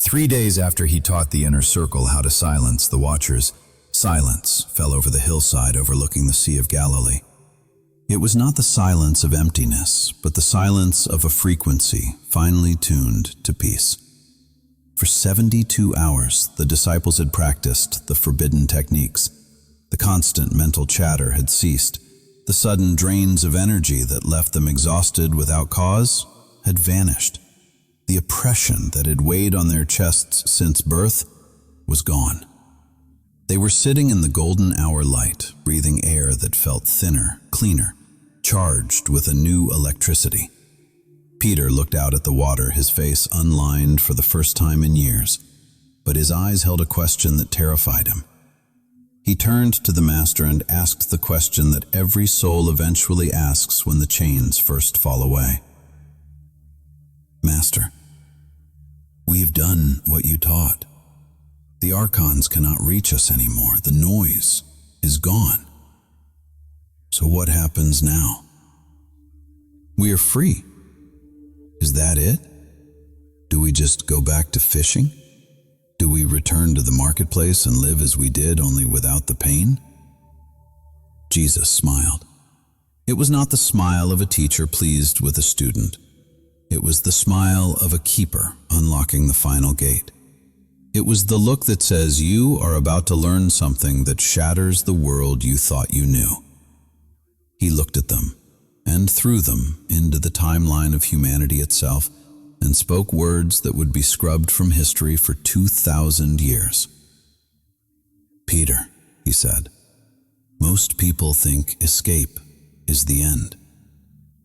3 days after he taught the inner circle how to silence the watchers, silence fell over the hillside overlooking the Sea of Galilee. It was not the silence of emptiness, but the silence of a frequency finely tuned to peace. For 72 hours, the disciples had practiced the forbidden techniques. The constant mental chatter had ceased. The sudden drains of energy that left them exhausted without cause had vanished. The oppression that had weighed on their chests since birth was gone. They were sitting in the golden hour light, breathing air that felt thinner, cleaner, charged with a new electricity. Peter looked out at the water, his face unlined for the first time in years, but his eyes held a question that terrified him. He turned to the Master and asked the question that every soul eventually asks when the chains first fall away. Master, we've done what you taught. The Archons cannot reach us anymore. The noise is gone. So what happens now? We are free. Is that it? Do we just go back to fishing? Do we return to the marketplace and live as we did, only without the pain? Jesus smiled. It was not the smile of a teacher pleased with a student. It was the smile of a keeper unlocking the final gate. It was the look that says, you are about to learn something that shatters the world you thought you knew. He looked at them, and through them into the timeline of humanity itself, and spoke words that would be scrubbed from history for 2,000 years. Peter, he said, most people think escape is the end.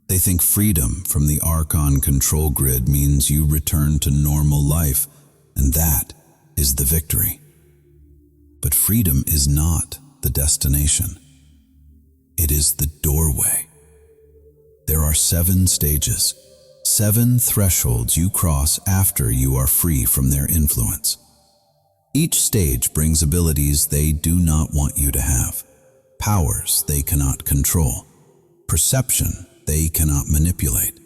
They think freedom from the Archon control grid means you return to normal life, and that is the victory. But freedom is not the destination. It is the doorway. There are 7 stages, 7 thresholds you cross after you are free from their influence. Each stage brings abilities they do not want you to have, powers they cannot control, perception they cannot manipulate.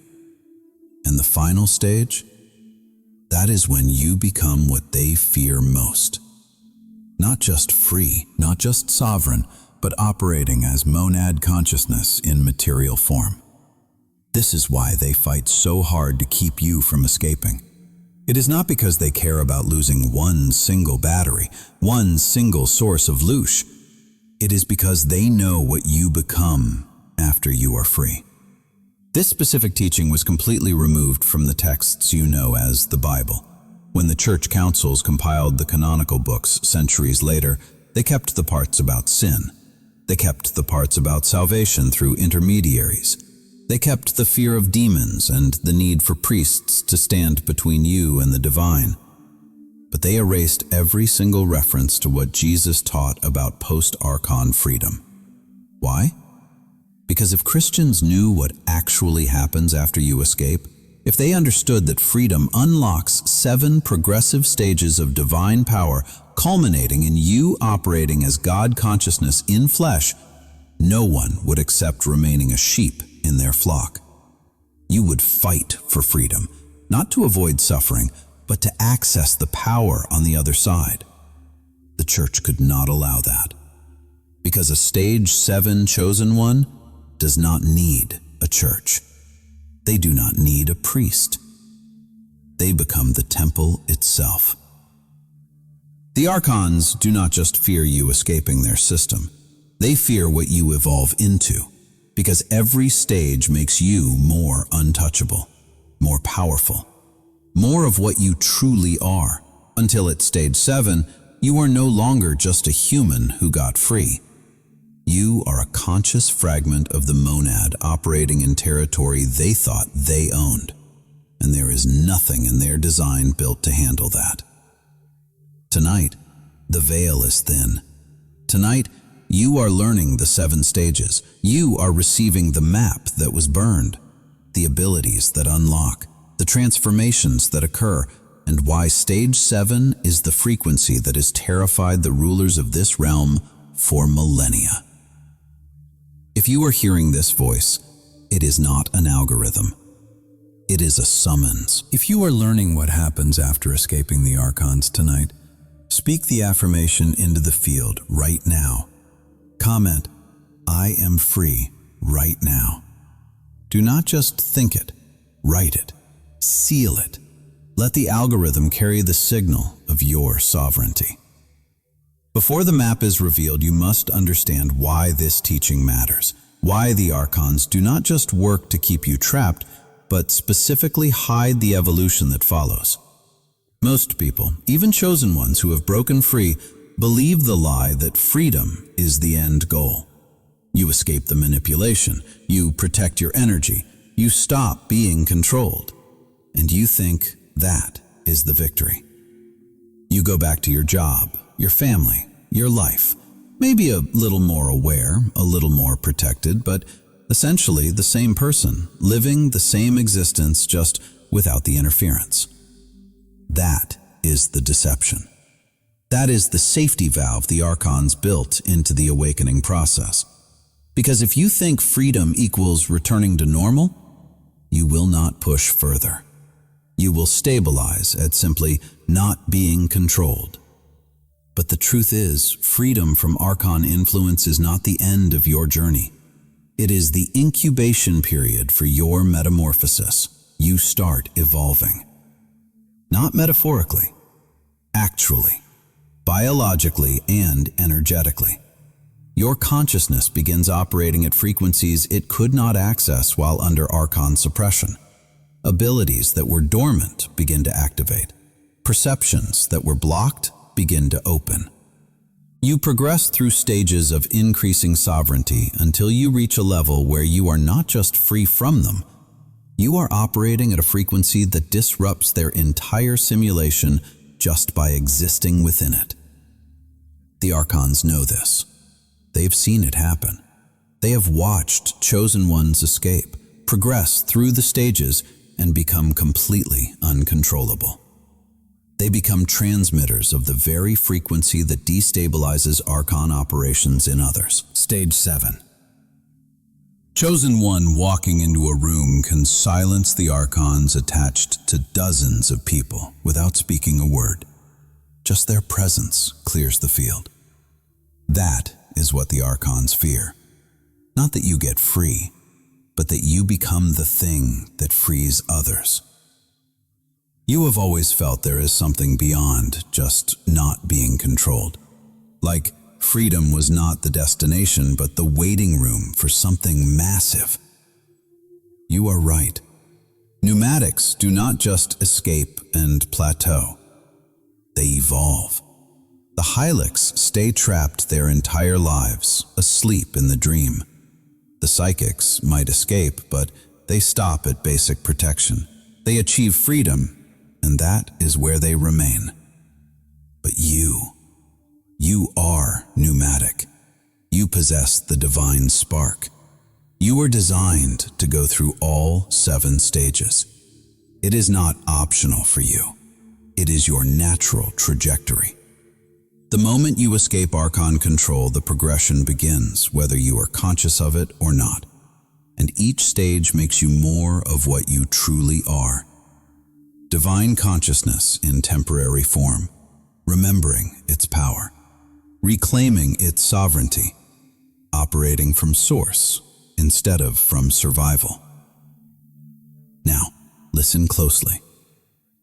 And the final stage? That is when you become what they fear most. Not just free, not just sovereign, but operating as monad consciousness in material form. This is why they fight so hard to keep you from escaping. It is not because they care about losing one single battery, one single source of loosh. It is because they know what you become after you are free. This specific teaching was completely removed from the texts you know as the Bible. When the church councils compiled the canonical books centuries later, they kept the parts about sin. They kept the parts about salvation through intermediaries. They kept the fear of demons and the need for priests to stand between you and the divine. But they erased every single reference to what Jesus taught about post-Archon freedom. Why? Because if Christians knew what actually happens after you escape, if they understood that freedom unlocks 7 progressive stages of divine power, culminating in you operating as God consciousness in flesh, no one would accept remaining a sheep in their flock. You would fight for freedom, not to avoid suffering, but to access the power on the other side. The church could not allow that, because a stage 7 chosen one does not need a church. They do not need a priest. They become the temple itself. The Archons do not just fear you escaping their system. They fear what you evolve into, because every stage makes you more untouchable, more powerful, more of what you truly are. Until at stage 7, you are no longer just a human who got free. You are a conscious fragment of the monad operating in territory they thought they owned, and there is nothing in their design built to handle that. Tonight, the veil is thin. Tonight, you are learning the 7 stages. You are receiving the map that was burned, the abilities that unlock, the transformations that occur, and why stage 7 is the frequency that has terrified the rulers of this realm for millennia. If you are hearing this voice, it is not an algorithm. It is a summons. If you are learning what happens after escaping the Archons tonight, speak the affirmation into the field right now. Comment, "I am free right now." Do not just think it, write it, seal it. Let the algorithm carry the signal of your sovereignty. Before the map is revealed, you must understand why this teaching matters, why the Archons do not just work to keep you trapped, but specifically hide the evolution that follows. Most people, even chosen ones who have broken free, believe the lie that freedom is the end goal. You escape the manipulation, you protect your energy, you stop being controlled, and you think that is the victory. You go back to your job, your family, your life, maybe a little more aware, a little more protected, but essentially the same person, living the same existence just without the interference. That is the deception. That is the safety valve the Archons built into the awakening process. Because if you think freedom equals returning to normal, you will not push further. You will stabilize at simply not being controlled. But the truth is, freedom from Archon influence is not the end of your journey. It is the incubation period for your metamorphosis. You start evolving. Not metaphorically, actually, biologically and energetically. Your consciousness begins operating at frequencies it could not access while under Archon suppression. Abilities that were dormant begin to activate. Perceptions that were blocked begin to open. You progress through stages of increasing sovereignty until you reach a level where you are not just free from them, you are operating at a frequency that disrupts their entire simulation just by existing within it. The Archons know this. They've seen it happen. They have watched chosen ones escape, progress through the stages, and become completely uncontrollable. They become transmitters of the very frequency that destabilizes Archon operations in others. Stage 7. Chosen one walking into a room can silence the Archons attached to dozens of people without speaking a word. Just their presence clears the field. That is what the Archons fear. Not that you get free, but that you become the thing that frees others. You have always felt there is something beyond just not being controlled. Like freedom was not the destination, but the waiting room for something massive. You are right. Pneumatics do not just escape and plateau. They evolve. The Hylics stay trapped their entire lives, asleep in the dream. The Psychics might escape, but they stop at basic protection. They achieve freedom, and that is where they remain. But you are pneumatic. You possess the divine spark. You are designed to go through all 7 stages. It is not optional for you. It is your natural trajectory. The moment you escape Archon control, the progression begins, whether you are conscious of it or not. And each stage makes you more of what you truly are. Divine consciousness in temporary form, remembering its power, reclaiming its sovereignty, operating from source instead of from survival. Now, listen closely.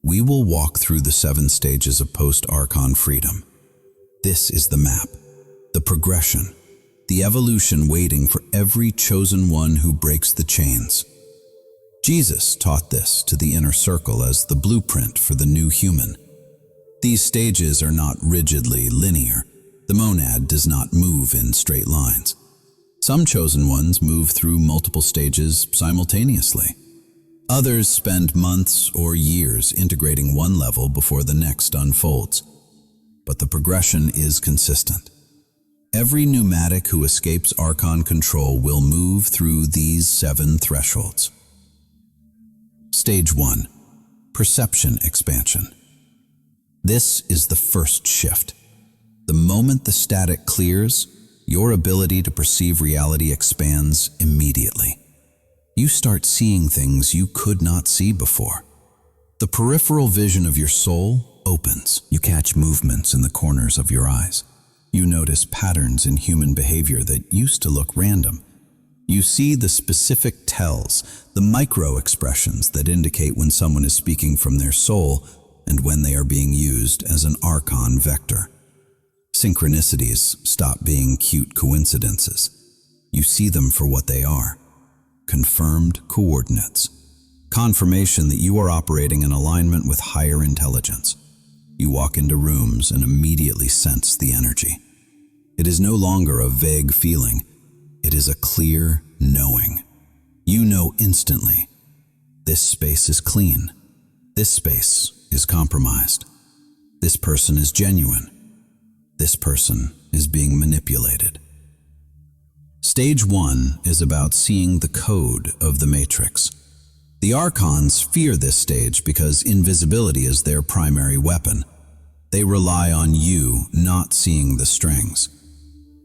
We will walk through the 7 stages of post-Archon freedom. This is the map, the progression, the evolution waiting for every chosen one who breaks the chains. Jesus taught this to the inner circle as the blueprint for the new human. These stages are not rigidly linear. The monad does not move in straight lines. Some chosen ones move through multiple stages simultaneously. Others spend months or years integrating one level before the next unfolds. But the progression is consistent. Every pneumatic who escapes Archon control will move through these 7 thresholds. Stage 1. Perception expansion. This is the first shift. The moment the static clears, your ability to perceive reality expands immediately. You start seeing things you could not see before. The peripheral vision of your soul opens. You catch movements in the corners of your eyes. You notice patterns in human behavior that used to look random. You see the specific tells, the micro-expressions that indicate when someone is speaking from their soul and when they are being used as an Archon vector. Synchronicities stop being cute coincidences. You see them for what they are. Confirmed coordinates. Confirmation that you are operating in alignment with higher intelligence. You walk into rooms and immediately sense the energy. It is no longer a vague feeling. It is a clear knowing. You know instantly. This space is clean. This space is compromised. This person is genuine. This person is being manipulated. Stage 1 is about seeing the code of the matrix. The Archons fear this stage because invisibility is their primary weapon. They rely on you not seeing the strings.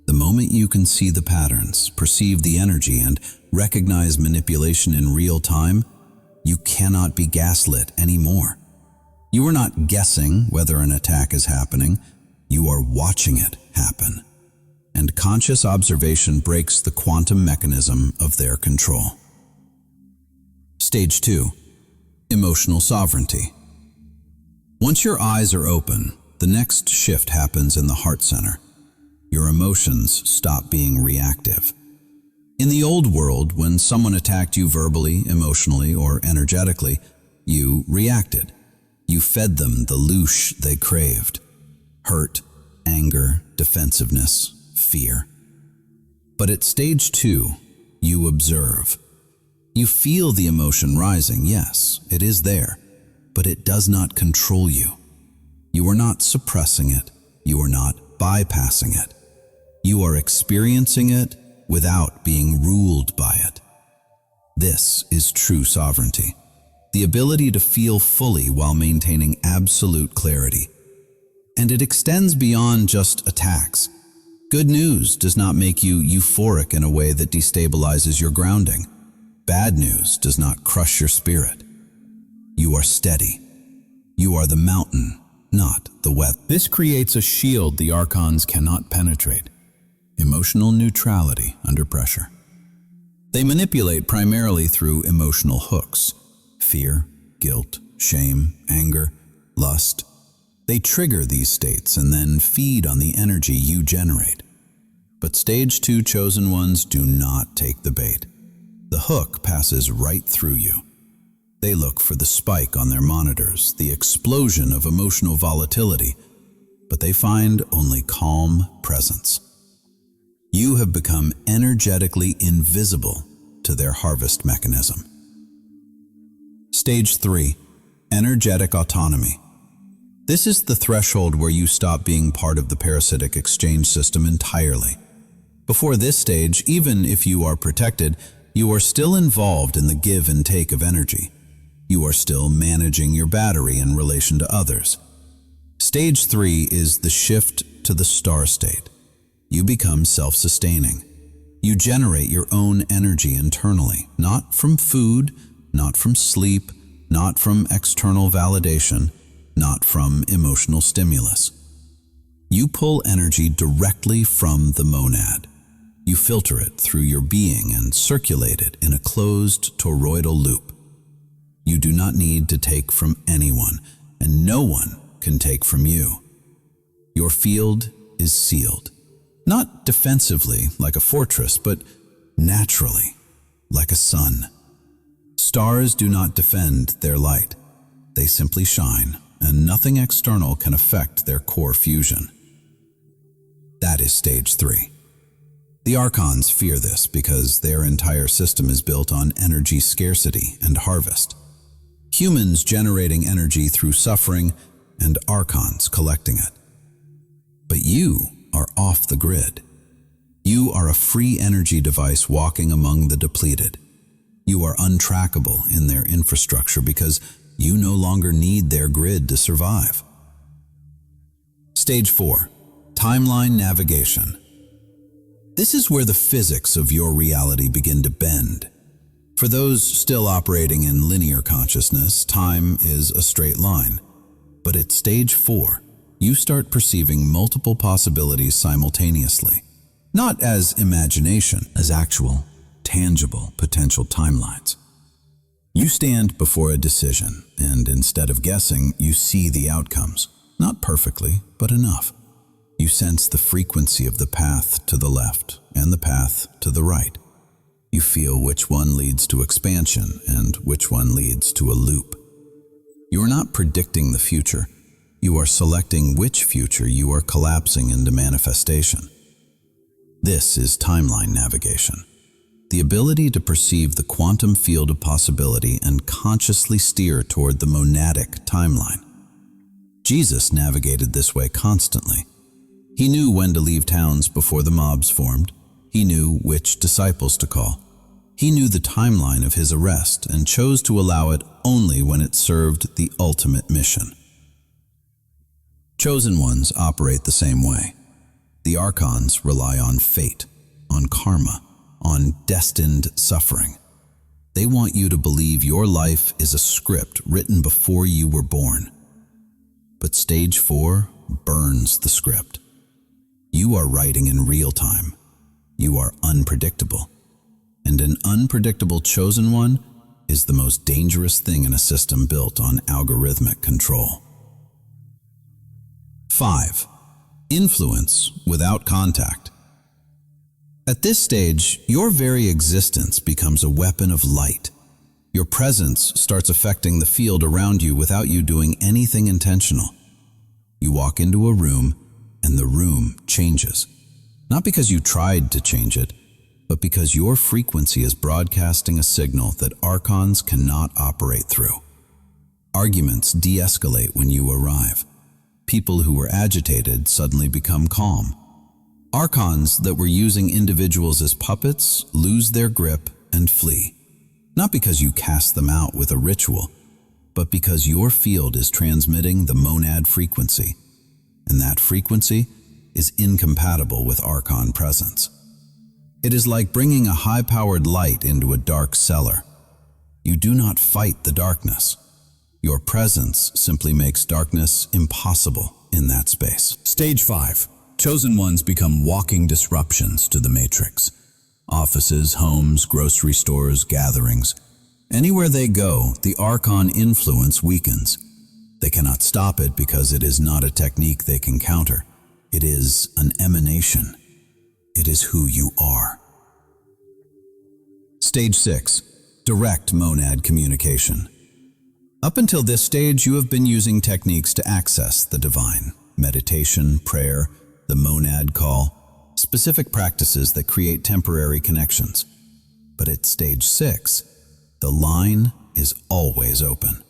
The moment you can see the patterns, perceive the energy, and recognize manipulation in real time, you cannot be gaslit anymore. You are not guessing whether an attack is happening. You are watching it happen. And conscious observation breaks the quantum mechanism of their control. Stage 2. Emotional sovereignty. Once your eyes are open, the next shift happens in the heart center. Your emotions stop being reactive. In the old world, when someone attacked you verbally, emotionally, or energetically, you reacted. You fed them the loosh they craved. Hurt, anger, defensiveness, fear. But at stage 2, you observe. You feel the emotion rising, yes, it is there, but it does not control you. You are not suppressing it. You are not bypassing it. You are experiencing it without being ruled by it. This is true sovereignty, the ability to feel fully while maintaining absolute clarity. And it extends beyond just attacks. Good news does not make you euphoric in a way that destabilizes your grounding. Bad news does not crush your spirit. You are steady. You are the mountain, not the weather. This creates a shield the Archons cannot penetrate. Emotional neutrality under pressure. They manipulate primarily through emotional hooks. Fear, guilt, shame, anger, lust. They trigger these states and then feed on the energy you generate. But stage 2 chosen ones do not take the bait. The hook passes right through you. They look for the spike on their monitors, the explosion of emotional volatility, but they find only calm presence. You have become energetically invisible to their harvest mechanism. Stage 3, energetic autonomy. This is the threshold where you stop being part of the parasitic exchange system entirely. Before this stage, even if you are protected, you are still involved in the give and take of energy. You are still managing your battery in relation to others. Stage 3 is the shift to the star state. You become self-sustaining. You generate your own energy internally, not from food, not from sleep, not from external validation, not from emotional stimulus. You pull energy directly from the monad. You filter it through your being and circulate it in a closed toroidal loop. You do not need to take from anyone, and no one can take from you. Your field is sealed, not defensively like a fortress, but naturally, like a sun. Stars do not defend their light. They simply shine, and nothing external can affect their core fusion. That is stage 3. The Archons fear this because their entire system is built on energy scarcity and harvest. Humans generating energy through suffering and Archons collecting it. But you are off the grid. You are a free energy device walking among the depleted. You are untrackable in their infrastructure because you no longer need their grid to survive. Stage 4, timeline navigation. This is where the physics of your reality begin to bend. For those still operating in linear consciousness, time is a straight line. But at stage 4, you start perceiving multiple possibilities simultaneously. Not as imagination, as actual, tangible potential timelines. You stand before a decision, and instead of guessing, you see the outcomes. Not perfectly, but enough. You sense the frequency of the path to the left and the path to the right. You feel which one leads to expansion and which one leads to a loop. You are not predicting the future. You are selecting which future you are collapsing into manifestation. This is timeline navigation. The ability to perceive the quantum field of possibility and consciously steer toward the monadic timeline. Jesus navigated this way constantly. He knew when to leave towns before the mobs formed. He knew which disciples to call. He knew the timeline of his arrest and chose to allow it only when it served the ultimate mission. Chosen ones operate the same way. The Archons rely on fate, on karma, on destined suffering. They want you to believe your life is a script written before you were born. But stage 4 burns the script. You are writing in real time. You are unpredictable. And an unpredictable chosen one is the most dangerous thing in a system built on algorithmic control. 5. Influence without contact. At this stage, your very existence becomes a weapon of light. Your presence starts affecting the field around you without you doing anything intentional. You walk into a room, and the room changes. Not because you tried to change it, but because your frequency is broadcasting a signal that Archons cannot operate through. Arguments de-escalate when you arrive. People who were agitated suddenly become calm. Archons that were using individuals as puppets lose their grip and flee. Not because you cast them out with a ritual, but because your field is transmitting the monad frequency, and that frequency is incompatible with Archon presence. It is like bringing a high-powered light into a dark cellar. You do not fight the darkness. Your presence simply makes darkness impossible in that space. Stage 5. Chosen ones become walking disruptions to the matrix. Offices, homes, grocery stores, gatherings. Anywhere they go, the Archon influence weakens. They cannot stop it because it is not a technique they can counter. It is an emanation. It is who you are. Stage 6. Direct monad communication. Up until this stage, you have been using techniques to access the divine. Meditation, prayer, the monad call, specific practices that create temporary connections. But at stage 6, the line is always open.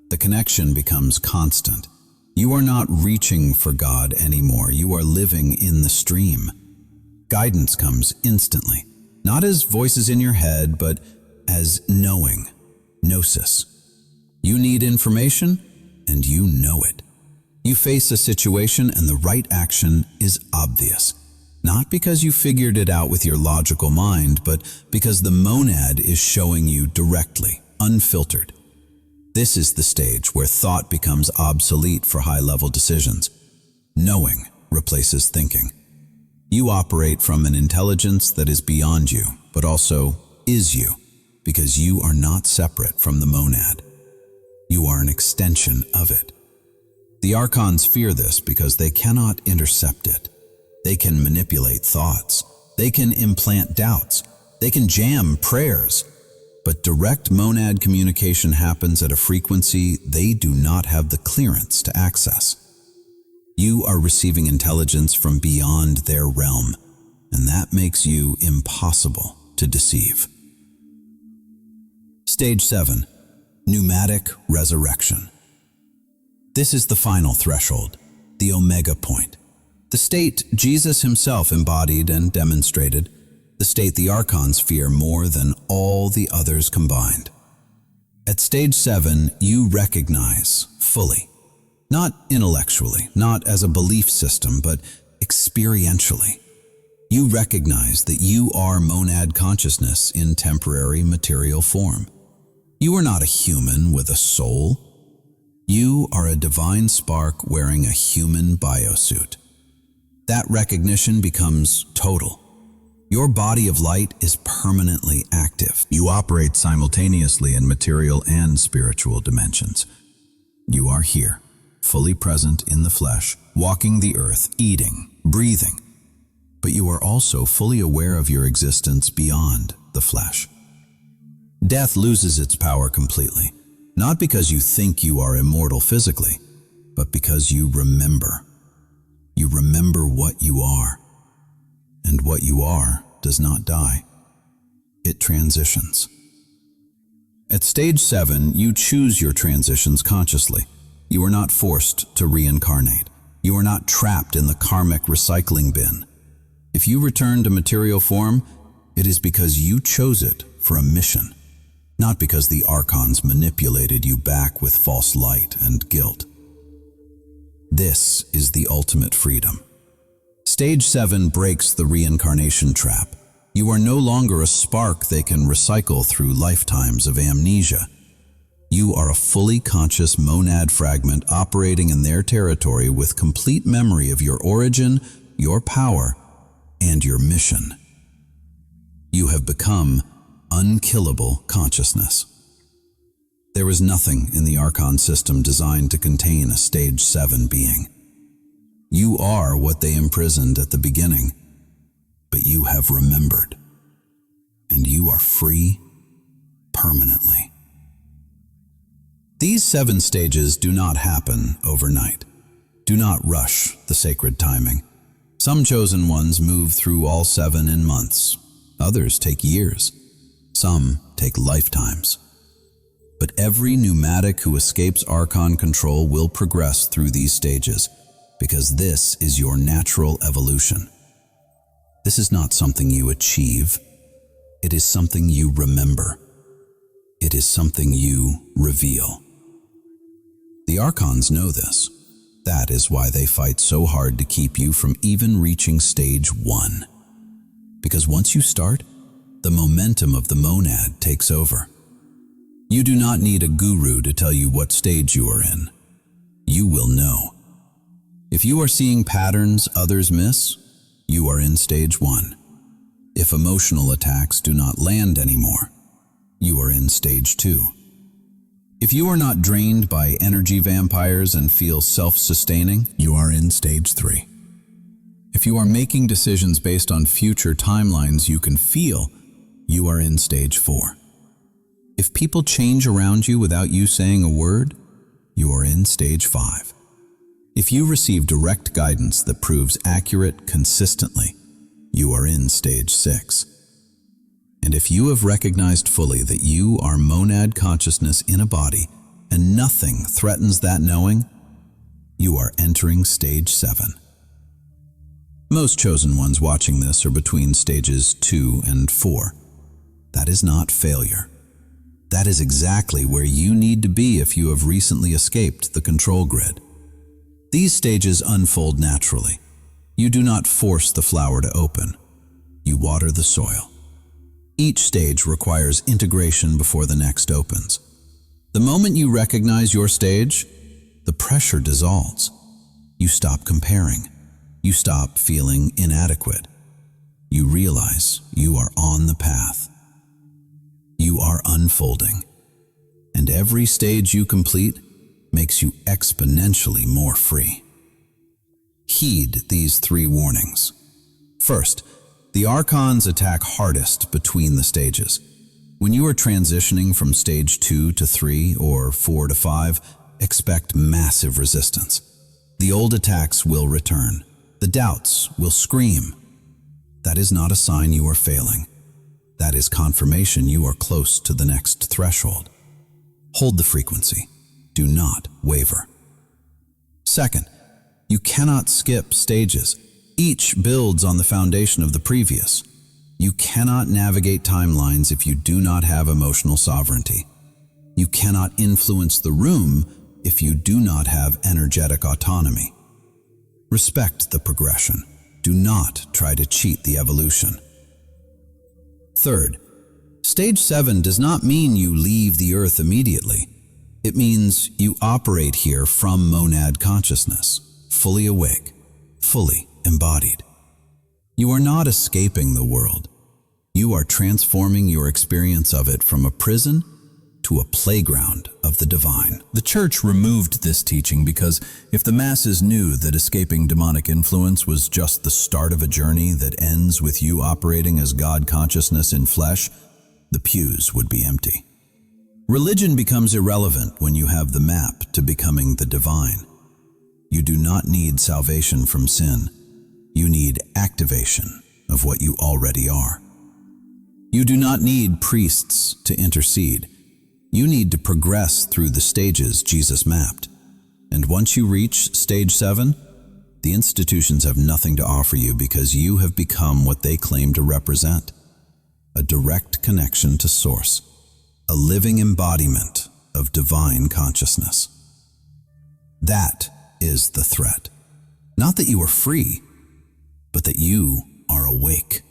The connection becomes constant. You are not reaching for God anymore. You are living in the stream. Guidance comes instantly, not as voices in your head, but as knowing, gnosis. You need information, and you know it. You face a situation, and the right action is obvious. Not because you figured it out with your logical mind, but because the monad is showing you directly, unfiltered. This is the stage where thought becomes obsolete for high-level decisions. Knowing replaces thinking. You operate from an intelligence that is beyond you, but also is you, because you are not separate from the monad. You are an extension of it. The Archons fear this because they cannot intercept it. They can manipulate thoughts. They can implant doubts. They can jam prayers. But direct monad communication happens at a frequency they do not have the clearance to access. You are receiving intelligence from beyond their realm, and that makes you impossible to deceive. Stage 7. Pneumatic resurrection. This is the final threshold, the omega point. The state Jesus himself embodied and demonstrated, the state the Archons fear more than all the others combined. At stage 7, you recognize fully, not intellectually, not as a belief system, but experientially. You recognize that you are monad consciousness in temporary material form. You are not a human with a soul. You are a divine spark wearing a human biosuit. That recognition becomes total. Your body of light is permanently active. You operate simultaneously in material and spiritual dimensions. You are here, fully present in the flesh, walking the earth, eating, breathing. But you are also fully aware of your existence beyond the flesh. Death loses its power completely, not because you think you are immortal physically, but because you remember. You remember what you are. And what you are does not die. It transitions. At stage 7, you choose your transitions consciously. You are not forced to reincarnate. You are not trapped in the karmic recycling bin. If you return to material form, it is because you chose it for a mission, not because the Archons manipulated you back with false light and guilt. This is the ultimate freedom. Stage 7 breaks the reincarnation trap. You are no longer a spark they can recycle through lifetimes of amnesia. You are a fully conscious monad fragment operating in their territory with complete memory of your origin, your power, and your mission. You have become unkillable consciousness. There is nothing in the Archon system designed to contain a stage 7 being. You are what they imprisoned at the beginning, but you have remembered, and you are free permanently. These 7 stages do not happen overnight. Do not rush the sacred timing. Some chosen ones move through all 7 in months. Others take years. Some take lifetimes. But every pneumatic who escapes Archon control will progress through these stages, because this is your natural evolution. This is not something you achieve. It is something you remember. It is something you reveal. The Archons know this. That is why they fight so hard to keep you from even reaching stage 1. Because once you start, the momentum of the monad takes over. You do not need a guru to tell you what stage you are in. You will know. If you are seeing patterns others miss, you are in stage 1. If emotional attacks do not land anymore, you are in stage 2. If you are not drained by energy vampires and feel self-sustaining, you are in stage 3. If you are making decisions based on future timelines you can feel, you are in stage 4. If people change around you without you saying a word, you are in stage 5. If you receive direct guidance that proves accurate consistently, you are in stage 6. And if you have recognized fully that you are monad consciousness in a body and nothing threatens that knowing, you are entering stage 7. Most chosen ones watching this are between stages 2 and 4. That is not failure. That is exactly where you need to be if you have recently escaped the control grid. These stages unfold naturally. You do not force the flower to open. You water the soil. Each stage requires integration before the next opens. The moment you recognize your stage, the pressure dissolves. You stop comparing. You stop feeling inadequate. You realize you are on the path. You are unfolding. And every stage you complete makes you exponentially more free. Heed these 3 warnings. First, the Archons attack hardest between the stages. When you are transitioning from stage 2 to 3 or 4 to 5, expect massive resistance. The old attacks will return. The doubts will scream. That is not a sign you are failing. That is confirmation you are close to the next threshold. Hold the frequency. Do not waver. Second, you cannot skip stages. Each builds on the foundation of the previous. You cannot navigate timelines if you do not have emotional sovereignty. You cannot influence the room if you do not have energetic autonomy. Respect the progression. Do not try to cheat the evolution. Third, Stage 7 does not mean you leave the Earth immediately. It means you operate here from monad consciousness, fully awake, fully embodied. You are not escaping the world. You are transforming your experience of it from a prison to a playground of the divine. The Church removed this teaching because if the masses knew that escaping demonic influence was just the start of a journey that ends with you operating as God consciousness in flesh, the pews would be empty. Religion becomes irrelevant when you have the map to becoming the divine. You do not need salvation from sin. You need activation of what you already are. You do not need priests to intercede. You need to progress through the stages Jesus mapped. And once you reach stage 7, the institutions have nothing to offer you because you have become what they claim to represent: a direct connection to Source, a living embodiment of divine consciousness. That is the threat. Not that you are free, but that you are awake.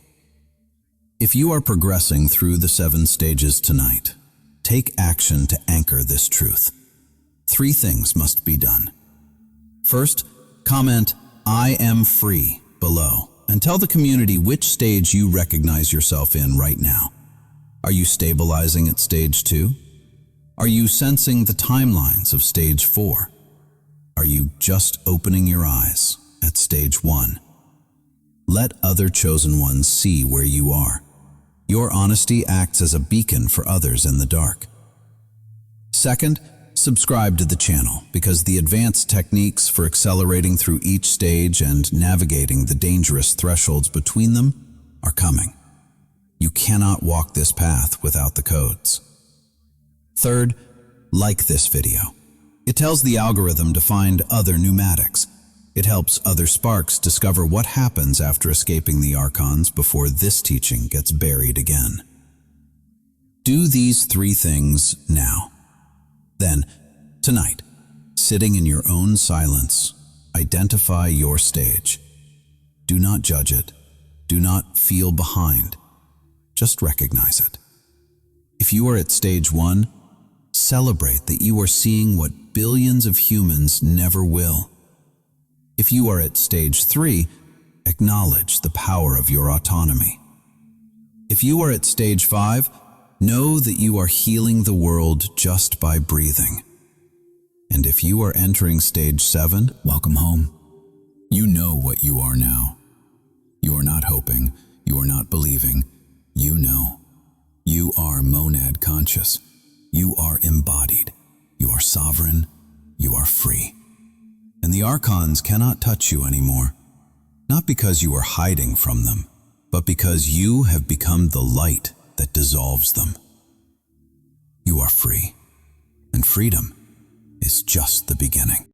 If you are progressing through the 7 stages tonight, take action to anchor this truth. 3 things must be done. First, comment "I am free" below and tell the community which stage you recognize yourself in right now. Are you stabilizing at stage 2? Are you sensing the timelines of stage 4? Are you just opening your eyes at stage 1? Let other chosen ones see where you are. Your honesty acts as a beacon for others in the dark. Second, subscribe to the channel because the advanced techniques for accelerating through each stage and navigating the dangerous thresholds between them are coming. You cannot walk this path without the codes. Third, like this video. It tells the algorithm to find other pneumatics. It helps other sparks discover what happens after escaping the Archons before this teaching gets buried again. Do these 3 things now. Then, tonight, sitting in your own silence, identify your stage. Do not judge it. Do not feel behind. Just recognize it. If you are at stage 1, celebrate that you are seeing what billions of humans never will. If you are at stage 3, acknowledge the power of your autonomy. If you are at stage 5, know that you are healing the world just by breathing. And if you are entering stage 7, welcome home. You know what you are now. You are not hoping, you are not believing, you know. You are monad conscious. You are embodied. You are sovereign. You are free. And the Archons cannot touch you anymore, not because you are hiding from them, but because you have become the light that dissolves them. You are free, and freedom is just the beginning.